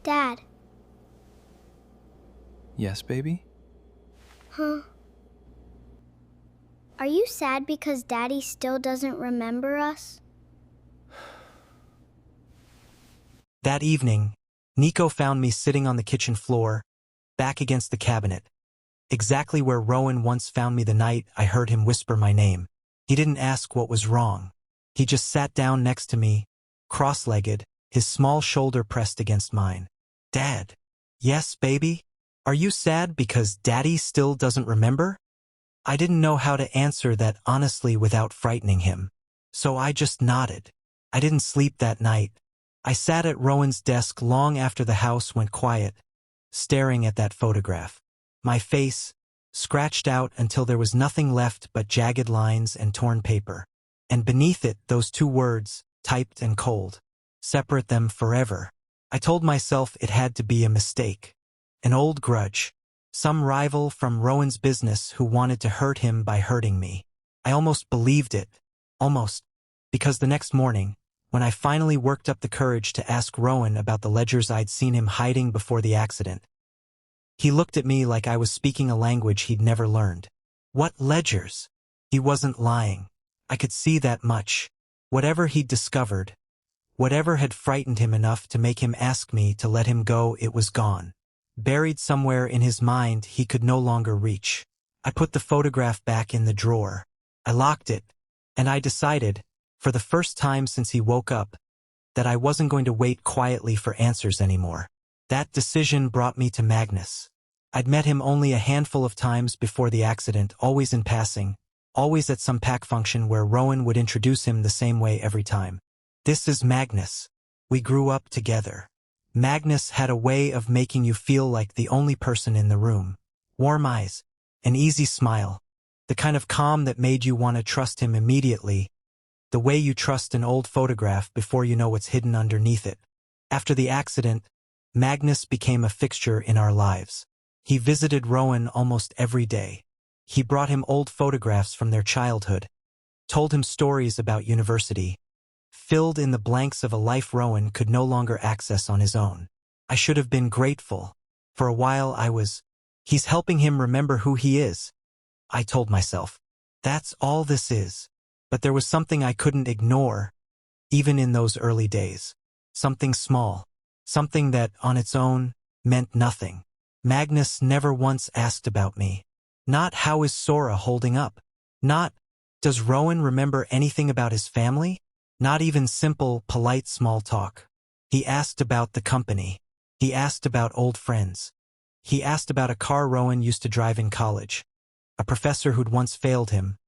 Dad. Yes, baby? Huh? Are you sad because Daddy still doesn't remember us? That evening, Nico found me sitting on the kitchen floor, back against the cabinet, exactly where Rowan once found me the night I heard him whisper my name. He didn't ask what was wrong. He just sat down next to me, cross-legged, his small shoulder pressed against mine. Dad. Yes, baby? Are you sad because Daddy still doesn't remember? I didn't know how to answer that honestly without frightening him. So I just nodded. I didn't sleep that night. I sat at Rowan's desk long after the house went quiet, staring at that photograph. My face, scratched out until there was nothing left but jagged lines and torn paper. And beneath it, those two words, typed and cold. Separate them forever. I told myself it had to be a mistake. An old grudge. Some rival from Rowan's business who wanted to hurt him by hurting me. I almost believed it. Almost. Because the next morning, when I finally worked up the courage to ask Rowan about the ledgers I'd seen him hiding before the accident, he looked at me like I was speaking a language he'd never learned. What ledgers? He wasn't lying. I could see that much. Whatever he'd discovered, whatever had frightened him enough to make him ask me to let him go, it was gone. Buried somewhere in his mind he could no longer reach. I put the photograph back in the drawer. I locked it, and I decided, for the first time since he woke up, that I wasn't going to wait quietly for answers anymore. That decision brought me to Magnus. I'd met him only a handful of times before the accident, always in passing, always at some pack function where Rowan would introduce him the same way every time. This is Magnus. We grew up together. Magnus had a way of making you feel like the only person in the room. Warm eyes, an easy smile, the kind of calm that made you want to trust him immediately, the way you trust an old photograph before you know what's hidden underneath it. After the accident, Magnus became a fixture in our lives. He visited Rowan almost every day. He brought him old photographs from their childhood, told him stories about university, filled in the blanks of a life Rowan could no longer access on his own. I should have been grateful. For a while he's helping him remember who he is. I told myself, that's all this is. But there was something I couldn't ignore, even in those early days. Something small, something that, on its own, meant nothing. Magnus never once asked about me. Not how is Sora holding up. Not, does Rowan remember anything about his family? Not even simple, polite small talk. He asked about the company. He asked about old friends. He asked about a car Rowan used to drive in college. A professor who'd once failed him.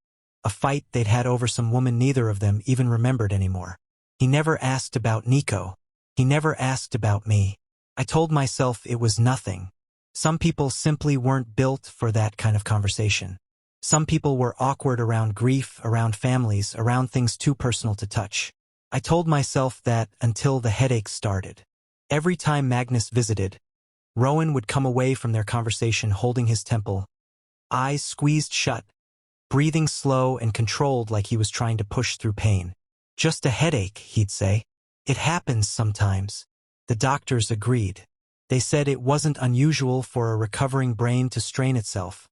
A fight they'd had over some woman neither of them even remembered anymore. He never asked about Nico. He never asked about me. I told myself it was nothing. Some people simply weren't built for that kind of conversation. Some people were awkward around grief, around families, around things too personal to touch. I told myself that until the headaches started. Every time Magnus visited, Rowan would come away from their conversation holding his temple, eyes squeezed shut, breathing slow and controlled like he was trying to push through pain. Just a headache, he'd say. It happens sometimes. The doctors agreed. They said it wasn't unusual for a recovering brain to strain itself,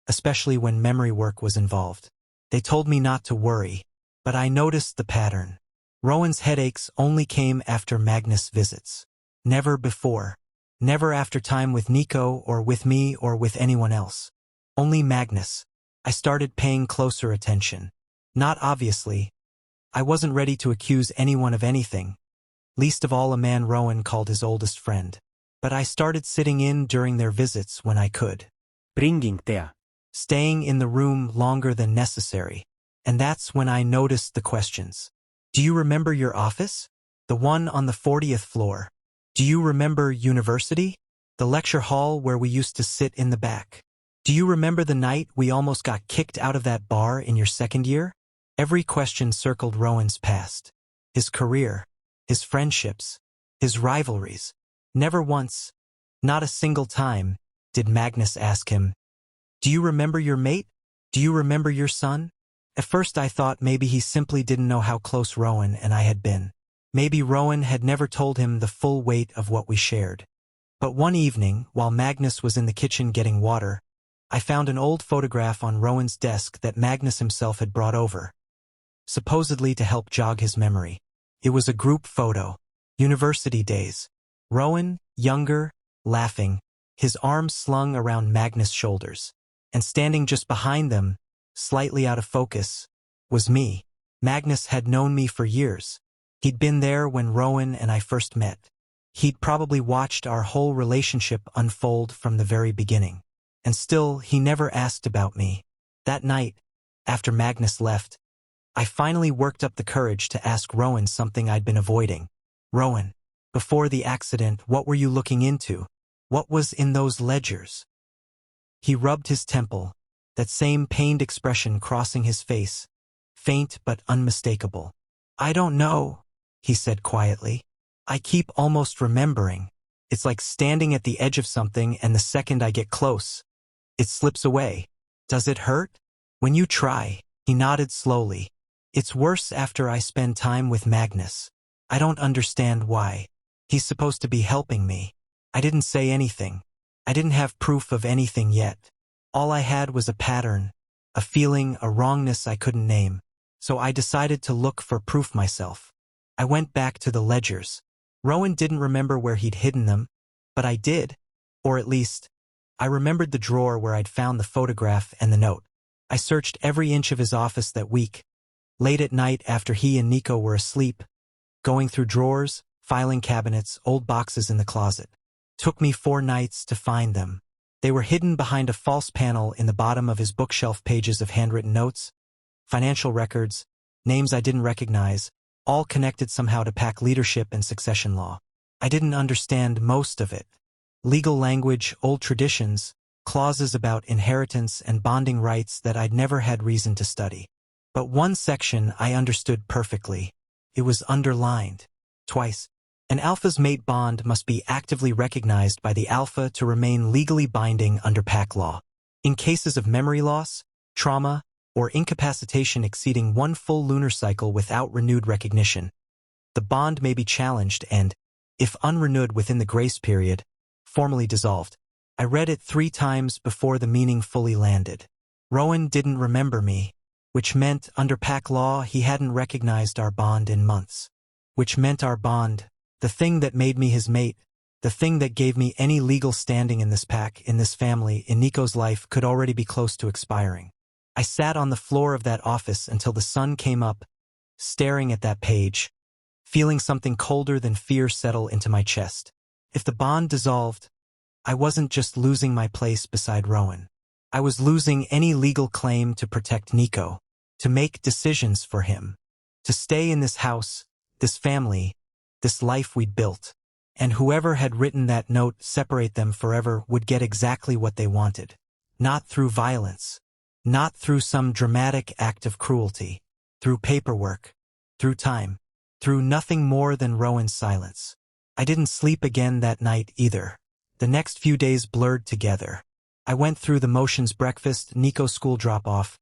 especially when memory work was involved. They told me not to worry, but I noticed the pattern. Rowan's headaches only came after Magnus visits. Never before. Never after time with Nico or with me or with anyone else. Only Magnus. I started paying closer attention. Not obviously. I wasn't ready to accuse anyone of anything, least of all a man Rowan called his oldest friend. But I started sitting in during their visits when I could. Bringing there. Staying in the room longer than necessary. And that's when I noticed the questions. Do you remember your office? The one on the 40th floor. Do you remember university? The lecture hall where we used to sit in the back. Do you remember the night we almost got kicked out of that bar in your second year? Every question circled Rowan's past. His career. His friendships. His rivalries. Never once, not a single time, did Magnus ask him, do you remember your mate? Do you remember your son? At first I thought maybe he simply didn't know how close Rowan and I had been. Maybe Rowan had never told him the full weight of what we shared. But one evening, while Magnus was in the kitchen getting water, I found an old photograph on Rowan's desk that Magnus himself had brought over, supposedly to help jog his memory. It was a group photo. University days. Rowan, younger, laughing, his arms slung around Magnus' shoulders. And standing just behind them, slightly out of focus, was me. Magnus had known me for years. He'd been there when Rowan and I first met. He'd probably watched our whole relationship unfold from the very beginning. And still, he never asked about me. That night, after Magnus left, I finally worked up the courage to ask Rowan something I'd been avoiding. Rowan, before the accident, what were you looking into? What was in those ledgers? He rubbed his temple, that same pained expression crossing his face, faint but unmistakable. I don't know, he said quietly. I keep almost remembering. It's like standing at the edge of something and the second I get close, it slips away. Does it hurt? When you try, he nodded slowly. It's worse after I spend time with Magnus. I don't understand why. He's supposed to be helping me. I didn't say anything. I didn't have proof of anything yet. All I had was a pattern, a feeling, a wrongness I couldn't name. So I decided to look for proof myself. I went back to the ledgers. Rowan didn't remember where he'd hidden them, but I did. Or at least, I remembered the drawer where I'd found the photograph and the note. I searched every inch of his office that week, late at night after he and Nico were asleep, going through drawers, filing cabinets, old boxes in the closet. Took me 4 nights to find them. They were hidden behind a false panel in the bottom of his bookshelf, pages of handwritten notes, financial records, names I didn't recognize, all connected somehow to PAC leadership and succession law. I didn't understand most of it. Legal language, old traditions, clauses about inheritance and bonding rights that I'd never had reason to study. But one section I understood perfectly. It was underlined. Twice. An alpha's mate bond must be actively recognized by the alpha to remain legally binding under PAC law. In cases of memory loss, trauma, or incapacitation exceeding 1 full lunar cycle without renewed recognition, the bond may be challenged and, if unrenewed within the grace period, formally dissolved. I read it 3 times before the meaning fully landed. Rowan didn't remember me, which meant under PAC law he hadn't recognized our bond in months. Which meant our bond, the thing that made me his mate, the thing that gave me any legal standing in this PAC, in this family, in Nico's life, could already be close to expiring. I sat on the floor of that office until the sun came up, staring at that page, feeling something colder than fear settle into my chest. If the bond dissolved, I wasn't just losing my place beside Rowan. I was losing any legal claim to protect Nico, to make decisions for him, to stay in this house, this family, this life we'd built. And whoever had written that note, separate them forever, would get exactly what they wanted. Not through violence, not through some dramatic act of cruelty, through paperwork, through time, through nothing more than Rowan's silence. I didn't sleep again that night either. The next few days blurred together. I went through the motions: breakfast, Nico's school drop-off,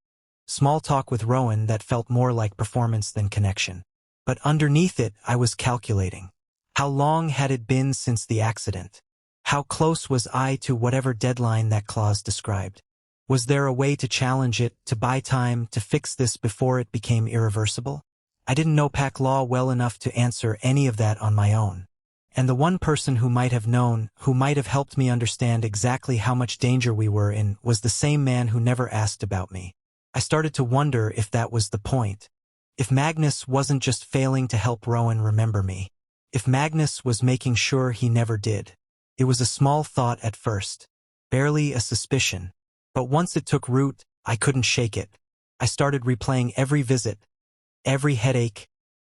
small talk with Rowan that felt more like performance than connection. But underneath it, I was calculating. How long had it been since the accident? How close was I to whatever deadline that clause described? Was there a way to challenge it, to buy time, to fix this before it became irreversible? I didn't know PAC law well enough to answer any of that on my own. And the one person who might have known, who might have helped me understand exactly how much danger we were in, was the same man who never asked about me. I started to wonder if that was the point. If Magnus wasn't just failing to help Rowan remember me. If Magnus was making sure he never did. It was a small thought at first, barely a suspicion. But once it took root, I couldn't shake it. I started replaying every visit, every headache,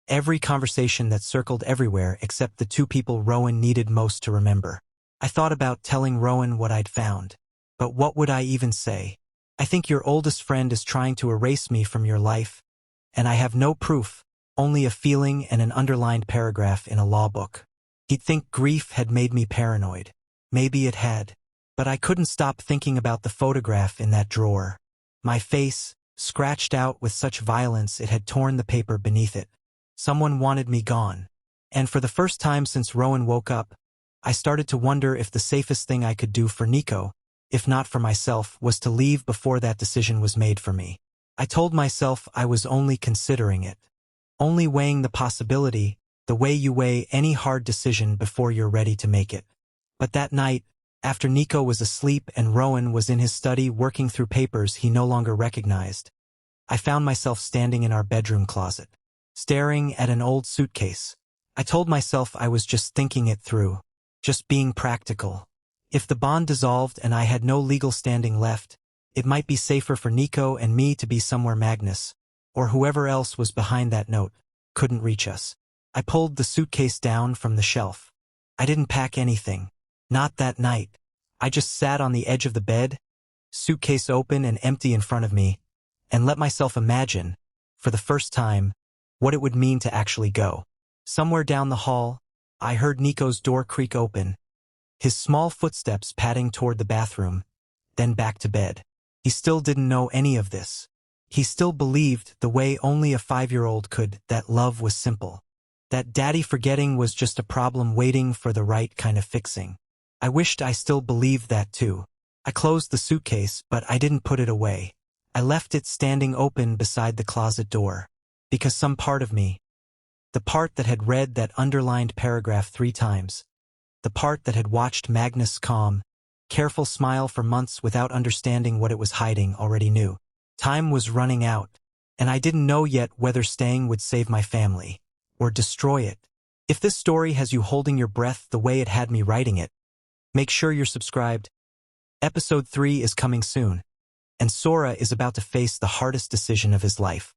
every conversation that circled everywhere except the 2 people Rowan needed most to remember. I thought about telling Rowan what I'd found. But what would I even say? I think your oldest friend is trying to erase me from your life, and I have no proof, only a feeling and an underlined paragraph in a law book. He'd think grief had made me paranoid. Maybe it had. But I couldn't stop thinking about the photograph in that drawer. My face, scratched out with such violence it had torn the paper beneath it. Someone wanted me gone. And for the first time since Rowan woke up, I started to wonder if the safest thing I could do for Nico, if not for myself, was to leave before that decision was made for me. I told myself I was only considering it, only weighing the possibility, the way you weigh any hard decision before you're ready to make it. But that night, after Nico was asleep and Rowan was in his study working through papers he no longer recognized, I found myself standing in our bedroom closet, staring at an old suitcase. I told myself I was just thinking it through, just being practical. If the bond dissolved and I had no legal standing left, it might be safer for Nico and me to be somewhere Magnus, or whoever else was behind that note, couldn't reach us. I pulled the suitcase down from the shelf. I didn't pack anything. Not that night. I just sat on the edge of the bed, suitcase open and empty in front of me, and let myself imagine, for the first time, what it would mean to actually go. Somewhere down the hall, I heard Nico's door creak open, his small footsteps padding toward the bathroom, then back to bed. He still didn't know any of this. He still believed, the way only a 5-year-old could, that love was simple. That daddy forgetting was just a problem waiting for the right kind of fixing. I wished I still believed that too. I closed the suitcase, but I didn't put it away. I left it standing open beside the closet door. Because some part of me, the part that had read that underlined paragraph 3 times, the part that had watched Magnus' calm, careful smile for months without understanding what it was hiding, already knew. Time was running out, and I didn't know yet whether staying would save my family, or destroy it. If this story has you holding your breath the way it had me writing it, make sure you're subscribed. Episode 3 is coming soon, and Sora is about to face the hardest decision of his life.